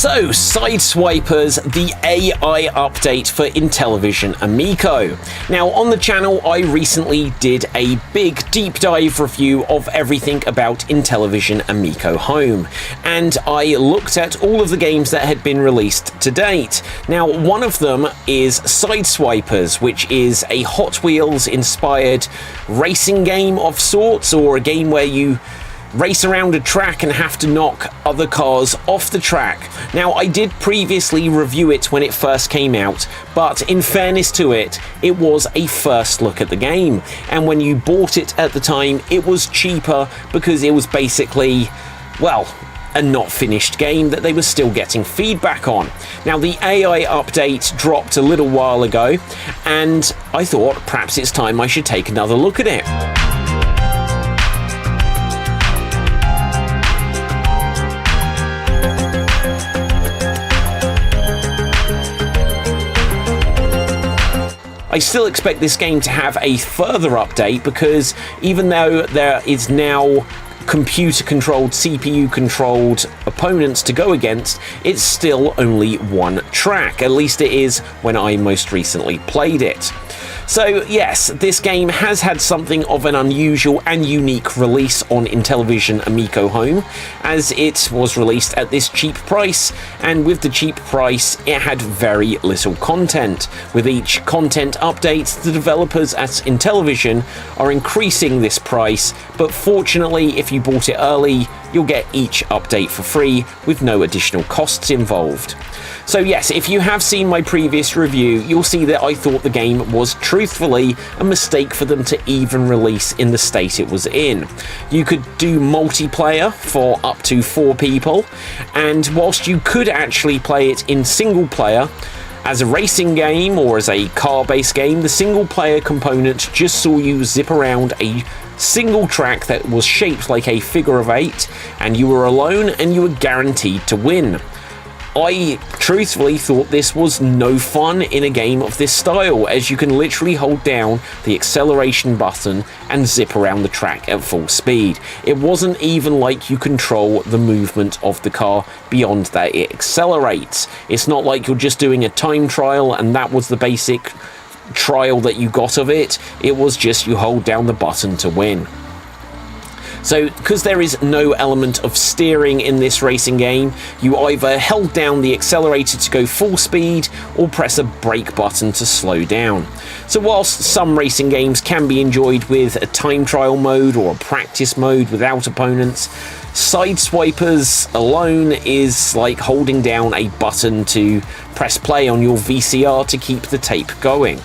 So, Sideswipers, the AI update for Intellivision Amico. Now, on the channel, I recently did a big deep dive review of everything about Intellivision Amico Home, and I looked at all of the games that had been released to date. Now, one of them is Sideswipers, which is a Hot Wheels inspired racing game of sorts, or a game where you race around a track and have to knock other cars off the track. Now, I did previously review it when it first came out, but in fairness to it, it was a first look at the game, and when you bought it at the time, it was cheaper because it was basically, well, a not finished game that they were still getting feedback on. Now, the AI update dropped a little while ago, and I thought perhaps it's time I should take another look at it. I still expect this game to have a further update because even though there is now computer-controlled, CPU-controlled opponents to go against, it's still only one track. At least it is when I most recently played it. So yes, this game has had something of an unusual and unique release on Intellivision Amico Home, as it was released at this cheap price, and with the cheap price it had very little content. With each content update, the developers at Intellivision are increasing this price, but fortunately if you bought it early, you'll get each update for free with no additional costs involved. So yes, if you have seen my previous review, you'll see that I thought the game was truthfully a mistake for them to even release in the state it was in. You could do multiplayer for up to 4 people, and whilst you could actually play it in single player, as a racing game or as a car-based game, the single player component just saw you zip around a single track that was shaped like a figure of 8, and you were alone and you were guaranteed to win. I truthfully thought this was no fun in a game of this style, as you can literally hold down the acceleration button and zip around the track at full speed. It wasn't even like you control the movement of the car beyond that it accelerates. It's not like you're just doing a time trial and that was the basic trial that you got of it. It was just you hold down the button to win. So, because there is no element of steering in this racing game, you either held down the accelerator to go full speed or press a brake button to slow down. So whilst some racing games can be enjoyed with a time trial mode or a practice mode without opponents, Sideswipers alone is like holding down a button to press play on your VCR to keep the tape going.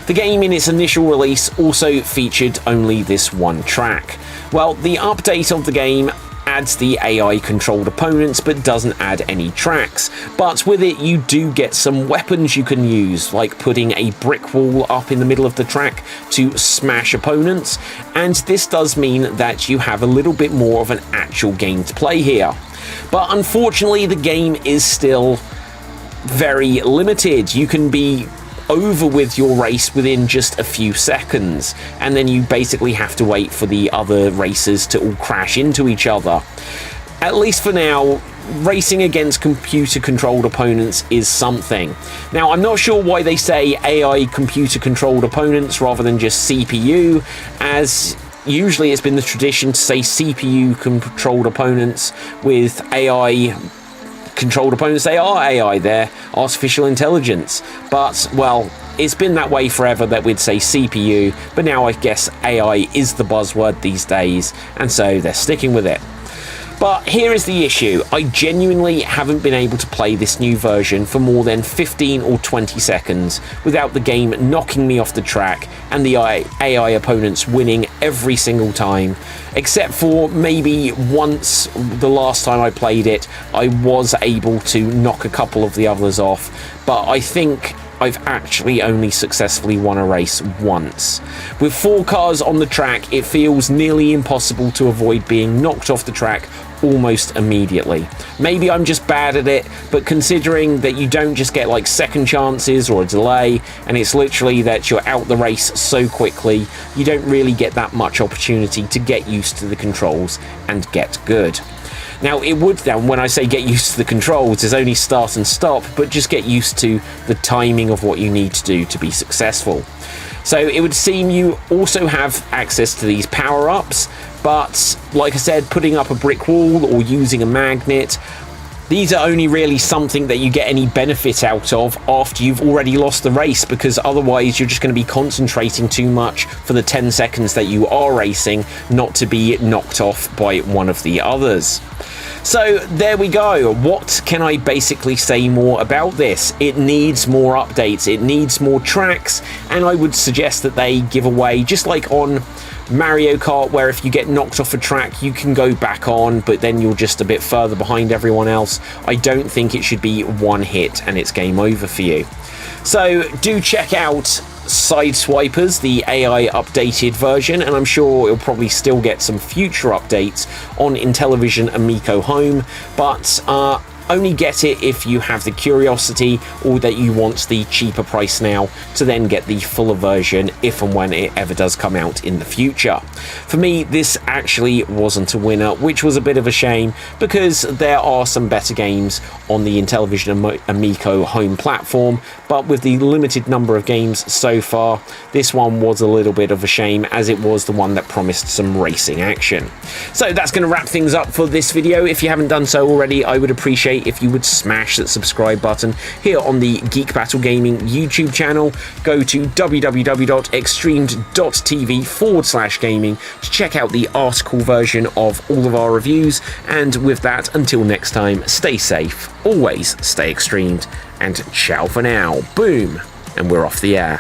The game in its initial release also featured only this one track. Well, the update of the game adds the AI-controlled opponents but doesn't add any tracks, but with it you do get some weapons you can use, like putting a brick wall up in the middle of the track to smash opponents, and this does mean that you have a little bit more of an actual game to play here. But unfortunately the game is still very limited. You can be over with your race within just a few seconds, and then you basically have to wait for the other racers to all crash into each other. At least for now, racing against computer-controlled opponents is something. Now, I'm not sure why they say AI computer-controlled opponents rather than just CPU, as usually it's been the tradition to say CPU-controlled opponents with AI controlled opponents. They are AI, they're artificial intelligence, but well, it's been that way forever that we'd say CPU, but now I guess AI is the buzzword these days, and so they're sticking with it. But here is the issue. I genuinely haven't been able to play this new version for more than 15 or 20 seconds without the game knocking me off the track and the AI opponents winning every single time, except for maybe once the last time I played it, I was able to knock a couple of the others off, but I think I've actually only successfully won a race once. With 4 cars on the track, it feels nearly impossible to avoid being knocked off the track almost immediately. Maybe I'm just bad at it, but considering that you don't just get like second chances or a delay, and it's literally that you're out the race so quickly, you don't really get that much opportunity to get used to the controls and get good. Now, it would then, when I say get used to the controls, there's only start and stop, but just get used to the timing of what you need to do to be successful. So it would seem you also have access to these power-ups, but like I said, putting up a brick wall or using a magnet, these are only really something that you get any benefit out of after you've already lost the race, because otherwise you're just going to be concentrating too much for the 10 seconds that you are racing, not to be knocked off by one of the others. So there we go. What can I basically say more about this? It needs more updates, it needs more tracks, and I would suggest that they give away, just like on Mario Kart, where if you get knocked off a track you can go back on, but then you're just a bit further behind everyone else. I don't think it should be one hit and it's game over for you. So do check out Sideswipers, the AI updated version, and I'm sure it'll probably still get some future updates on Intellivision Amico Home, but only get it if you have the curiosity or that you want the cheaper price now to then get the fuller version if and when it ever does come out in the future. For me, this actually wasn't a winner, which was a bit of a shame, because there are some better games on the Intellivision Amico home platform, but with the limited number of games so far, this one was a little bit of a shame, as it was the one that promised some racing action. So that's going to wrap things up for this video. If you haven't done so already, I would appreciate if you would smash that subscribe button here on the Geek Battle Gaming YouTube channel. Go to www.xstreamed.tv/gaming to check out the article version of all of our reviews, and with that, until next time, stay safe, always stay extremed, and ciao for now. Boom, and we're off the air.